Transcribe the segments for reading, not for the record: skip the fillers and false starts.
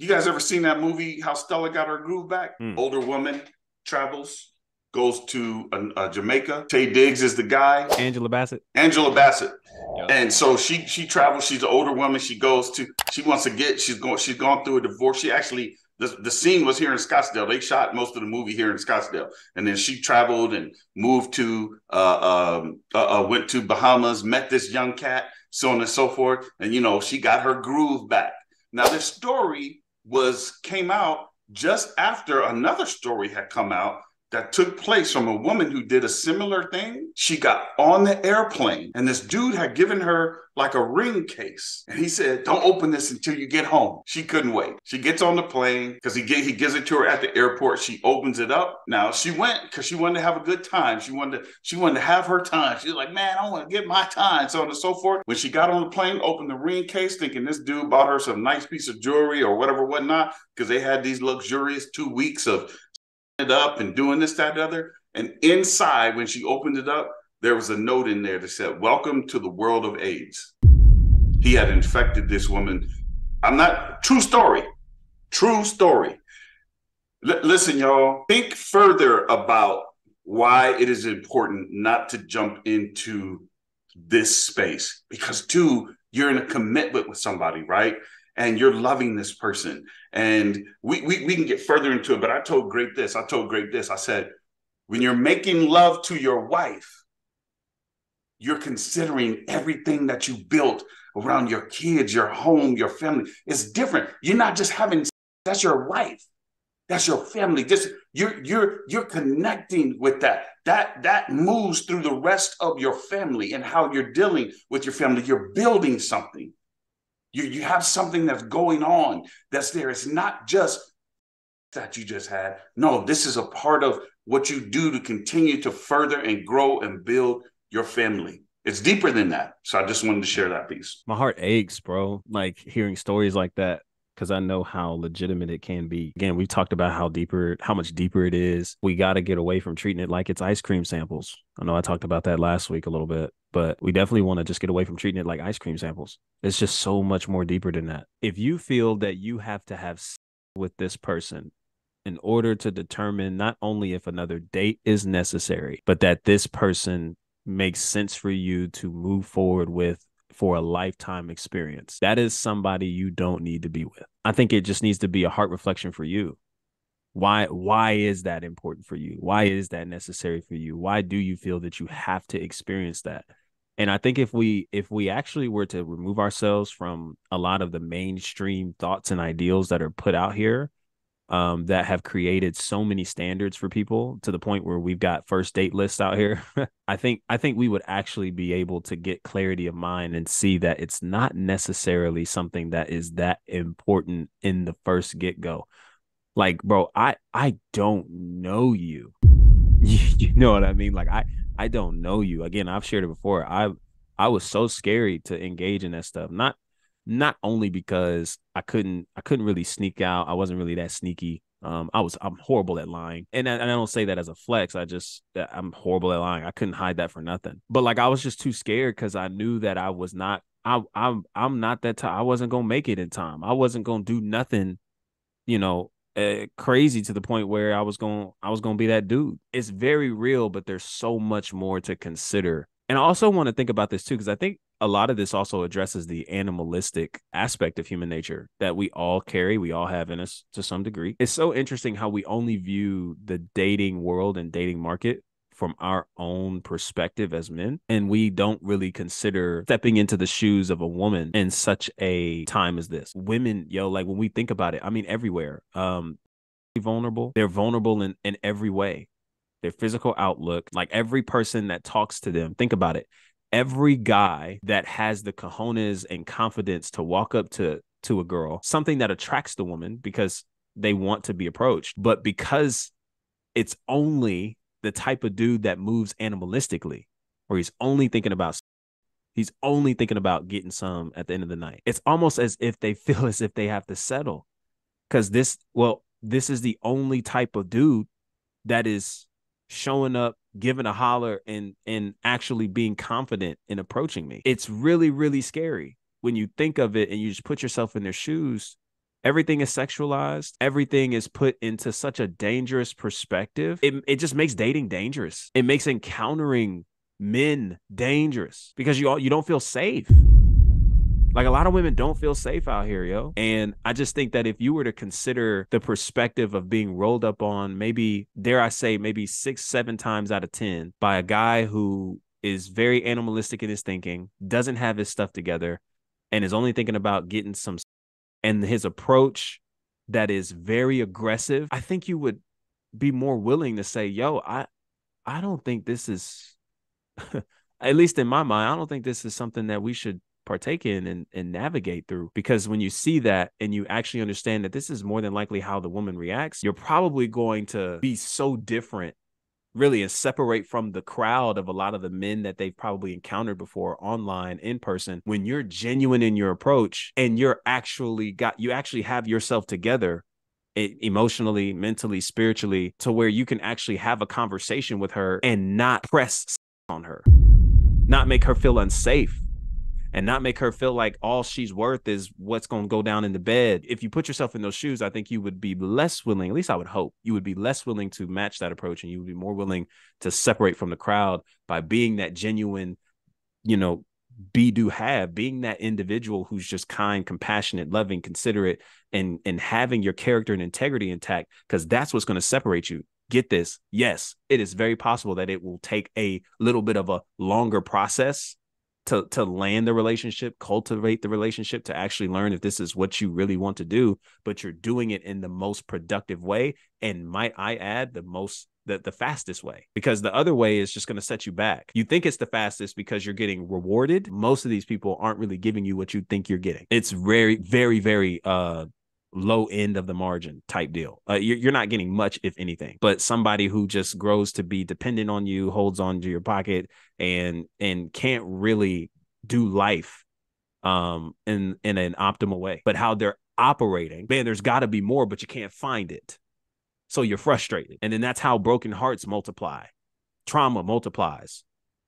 You guys ever seen that movie, How Stella Got Her Groove Back? Older woman travels, goes to Jamaica. Taye Diggs is the guy. Angela Bassett. Angela Bassett. Yep. And so she travels. She's an older woman. She wants to get. She's gone through a divorce. She actually the scene was here in Scottsdale. They shot most of the movie here in Scottsdale, and then she traveled and moved to went to Bahamas, met this young cat, so on and so forth. And she got her groove back. Now this story came out just after another story had come out that took place from a woman who did a similar thing. She got on the airplane and this dude had given her like a ring case. And he said, don't open this until you get home. She couldn't wait. She gets on the plane because he gives it to her at the airport. She opens it up. Now she went because she wanted to have a good time. She wanted to have her time. She was like, man, I want to get my time, so on and so forth. When she got on the plane, opened the ring case, thinking this dude bought her some nice piece of jewelry or whatnot, because they had these luxurious 2 weeks of it up and doing this, that, and the other. And inside, when she opened it up, there was a note in there that said, welcome to the world of AIDS. He had infected this woman. True story. Listen, y'all, think further about why it is important not to jump into this space. Because you're in a commitment with somebody, right? And you're loving this person. And we can get further into it, but I told Grape this. I said, when you're making love to your wife, you're considering everything that you built around your kids, your home, your family. It's different. You're not just having, that's your wife. That's your family. You're connecting with that. That moves through the rest of your family and how you're dealing with your family. You're building something. You have something that's going on that's there. It's not just that you just had. No, this is a part of what you do to continue to further and grow and build your family. It's deeper than that. So I just wanted to share that piece. My heart aches, bro. Like hearing stories like that, because I know how legitimate it can be. Again, we talked about how much deeper it is. We got to get away from treating it like it's ice cream samples. I know I talked about that last week a little bit, but we definitely want to just get away from treating it like ice cream samples. It's just so much more deeper than that. If you feel that you have to have sex with this person in order to determine not only if another date is necessary, but that this person makes sense for you to move forward with for a lifetime experience, that is somebody you don't need to be with. I think it just needs to be a heart reflection for you. Why is that important for you? Why is that necessary for you? Why do you feel that you have to experience that? And I think if we actually were to remove ourselves from a lot of the mainstream thoughts and ideals that are put out here, that have created so many standards for people to the point where we've got first date lists out here, I think we would actually be able to get clarity of mind and see that it's not necessarily something that is that important in the first get-go. Like, bro, I don't know you. You know what I mean? Like, I don't know you. Again, I've shared it before. I was so scary to engage in that stuff. Not only because I couldn't really sneak out. I wasn't really that sneaky. I'm horrible at lying. And I don't say that as a flex. I'm horrible at lying. I couldn't hide that for nothing. But like, I was just too scared because I knew that I was not, I'm not that time. I wasn't going to make it in time. I wasn't going to do nothing, crazy to the point where I was going to be that dude. It's very real, but there's so much more to consider. And I also want to think about this too, because I think a lot of this also addresses the animalistic aspect of human nature that we all carry, we all have in us to some degree. It's so interesting how we only view the dating world and dating market from our own perspective as men, and we don't really consider stepping into the shoes of a woman in such a time as this. Women, like when we think about it, I mean, everywhere, vulnerable. They're vulnerable in every way. Their physical outlook, like every person that talks to them, think about it. Every guy that has the cojones and confidence to walk up to a girl, something that attracts the woman because they want to be approached, but because it's only the type of dude that moves animalistically, or he's only thinking about getting some at the end of the night. It's almost as if they feel as if they have to settle because this is the only type of dude that is showing up, giving a holler, and actually being confident in approaching me. It's really, really scary when you think of it and you just put yourself in their shoes. Everything is sexualized. Everything is put into such a dangerous perspective. It just makes dating dangerous. It makes encountering men dangerous because you don't feel safe. Like, a lot of women don't feel safe out here, yo. And I just think that if you were to consider the perspective of being rolled up on, maybe, dare I say, maybe 6, 7 times out of 10 by a guy who is very animalistic in his thinking, doesn't have his stuff together, and is only thinking about getting some, and his approach that is very aggressive, I think you would be more willing to say, yo, I don't think this is, at least in my mind, I don't think this is something that we should partake in and navigate through. Because when you see that and you actually understand that this is more than likely how the woman reacts, you're probably going to be so different, really, and separate from the crowd of a lot of the men that they've probably encountered before online, in person, when you're genuine in your approach and you actually have yourself together emotionally, mentally, spiritually, to where you can actually have a conversation with her and not press on her, not make her feel unsafe, and not make her feel like all she's worth is what's going to go down in the bed. If you put yourself in those shoes, I think you would be less willing, at least I would hope, you would be less willing to match that approach, and you would be more willing to separate from the crowd by being that genuine, being that individual who's just kind, compassionate, loving, considerate, and having your character and integrity intact, because that's what's going to separate you. Get this. Yes, it is very possible that it will take a little bit of a longer process to land the relationship, cultivate the relationship, to actually learn if this is what you really want to do, but you're doing it in the most productive way. And might I add, the fastest way, because the other way is just going to set you back. You think it's the fastest because you're getting rewarded. Most of these people aren't really giving you what you think you're getting. It's very, very, very, low end of the margin type deal. You're not getting much, if anything, but somebody who just grows to be dependent on you, holds on to your pocket, and can't really do life in an optimal way. But how they're operating, man, there's got to be more, but you can't find it. So you're frustrated. And then that's how broken hearts multiply. Trauma multiplies.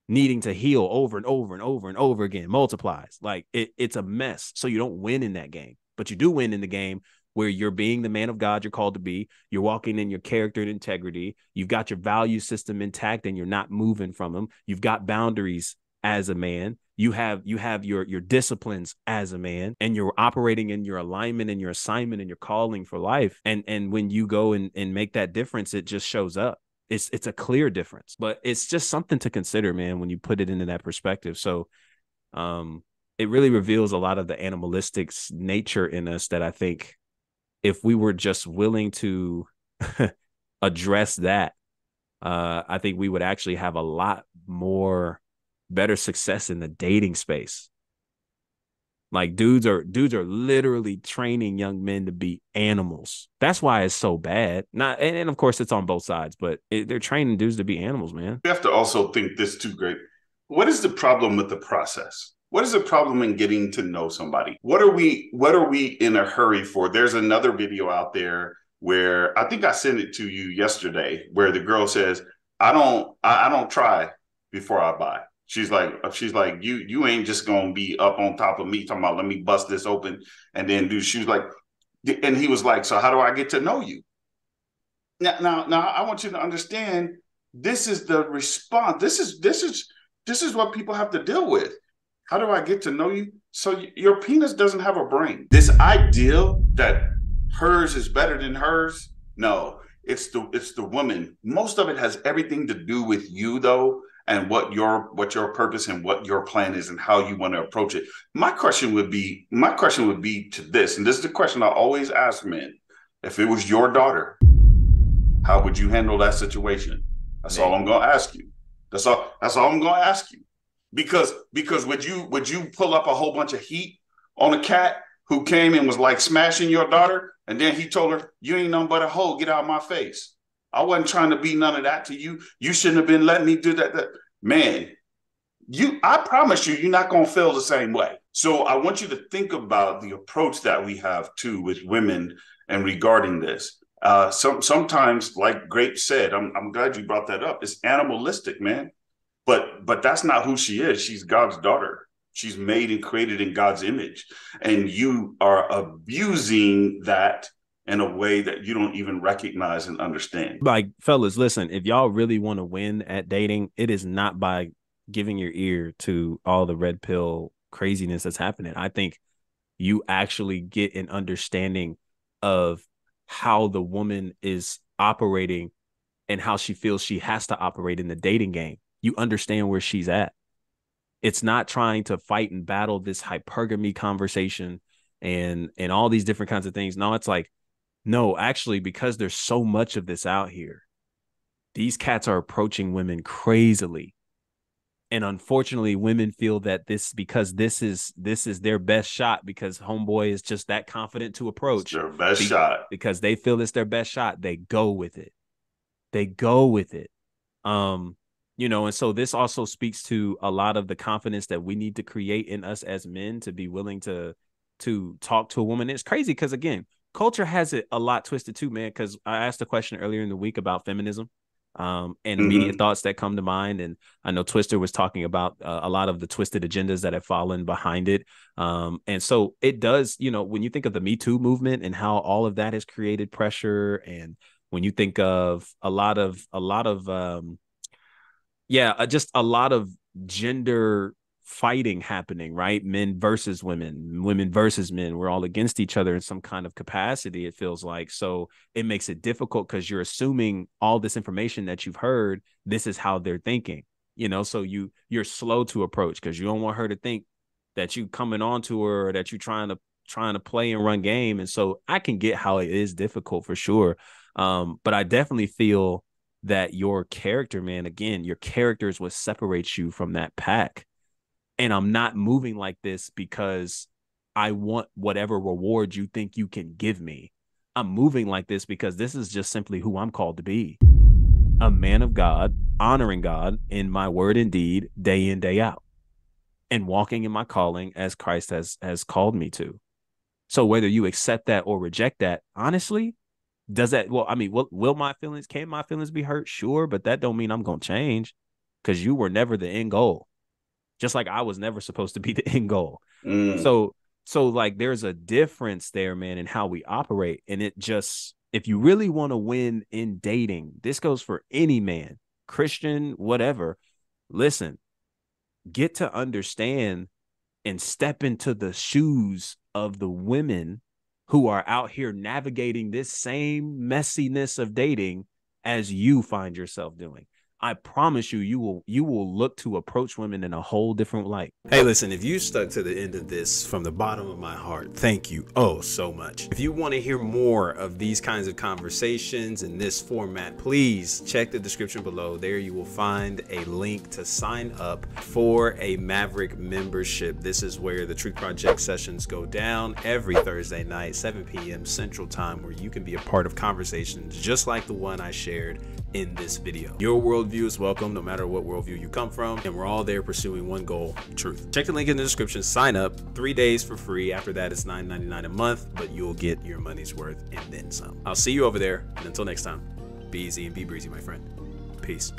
Needing to heal over and over and over and over again multiplies. Like, it's a mess. So you don't win in that game. But you do win in the game where you're being the man of God you're called to be. You're walking in your character and integrity. You've got your value system intact and you're not moving from them. You've got boundaries as a man. You have your disciplines as a man, and you're operating in your alignment and your assignment and your calling for life. And when you go and make that difference, it just shows up. It's a clear difference, but it's just something to consider, man, when you put it into that perspective. So, it really reveals a lot of the animalistic nature in us that I think if we were just willing to address that, I think we would actually have a lot more better success in the dating space. Like, dudes are literally training young men to be animals. That's why it's so bad. And of course it's on both sides, but they're training dudes to be animals, man. We have to also think this too, Grape. What is the problem with the process? What is the problem in getting to know somebody? What are we in a hurry for? There's another video out there where I think I sent it to you yesterday, where the girl says, I don't try before I buy. She's like, you ain't just gonna be up on top of me talking about, let me bust this open and then do. She was like, and he was like, so how do I get to know you? Now I want you to understand, this is the response. This is what people have to deal with. How do I get to know you? So your penis doesn't have a brain. This ideal that hers is better than hers, no, it's the woman. Most of it has everything to do with you, though, and what your purpose and what your plan is and how you want to approach it. My question would be to this, and this is the question I always ask men: if it was your daughter, how would you handle that situation? That's all I'm gonna ask you. That's all I'm gonna ask you. Because would you pull up a whole bunch of heat on a cat who came and was like smashing your daughter, and then he told her, you ain't nothing but a hoe, get out of my face. I wasn't trying to be none of that to you. You shouldn't have been letting me do that. Man, I promise you're not gonna feel the same way. So I want you to think about the approach that we have too with women and regarding this. Sometimes, like Grape said, I'm glad you brought that up. It's animalistic, man. But that's not who she is. She's God's daughter. She's made and created in God's image. And you are abusing that in a way that you don't even recognize and understand. Like, fellas, listen, if y'all really want to win at dating, it is not by giving your ear to all the red pill craziness that's happening. I think you actually get an understanding of how the woman is operating and how she feels she has to operate in the dating game. You understand where she's at. It's not trying to fight and battle this hypergamy conversation and all these different kinds of things. No, it's like, no, actually, because there's so much of this out here, these cats are approaching women crazily. And unfortunately, women feel that because this is their best shot, because homeboy is just that confident to approach. It's their best shot. Because they feel it's their best shot. They go with it. They go with it. You know, and so this also speaks to a lot of the confidence that we need to create in us as men to be willing to talk to a woman. It's crazy because, again, culture has it a lot twisted too, man, because I asked a question earlier in the week about feminism and immediate thoughts that come to mind. And I know Twister was talking about a lot of the twisted agendas that have fallen behind it. And so it does, you know, when you think of the Me Too movement and how all of that has created pressure, and when you think of a lot of just a lot of gender fighting happening, right? Men versus women, women versus men. We're all against each other in some kind of capacity, it feels like. So it makes it difficult because you're assuming all this information that you've heard, this is how they're thinking, you know? So you're slow to approach because you don't want her to think that you coming on to her or that you trying to play and run game. And so I can get how it is difficult for sure. But I definitely feel that your character, man, again, your character is what separates you from that pack. And I'm not moving like this because I want whatever reward you think you can give me. I'm moving like this because this is just simply who I'm called to be. A man of God, honoring God in my word and deed, day in, day out, and walking in my calling as Christ has called me to. So whether you accept that or reject that, honestly, does that, well, I mean, can my feelings be hurt? Sure, but that don't mean I'm going to change, because you were never the end goal. Just like I was never supposed to be the end goal. So like there's a difference there, man, in how we operate. And it just, if you really want to win in dating, this goes for any man, Christian, whatever. Listen, get to understand and step into the shoes of the women who are out here navigating this same messiness of dating as you find yourself doing. I promise you will look to approach women in a whole different light. Hey, listen, if you stuck to the end of this from the bottom of my heart, thank you oh so much. If you want to hear more of these kinds of conversations in this format, please check the description below. There you will find a link to sign up for a Maverick membership. This is where the Truth Project sessions go down every Thursday night, 7 p.m. Central Time, where you can be a part of conversations just like the one I shared in this video. Your worldview is welcome, no matter what worldview you come from, and we're all there pursuing one goal: truth. Check the link in the description, sign up, 3 days for free. After that, it's $9.99 a month, but you'll get your money's worth and then some. I'll see you over there, and until next time, be easy and be breezy, my friend. Peace.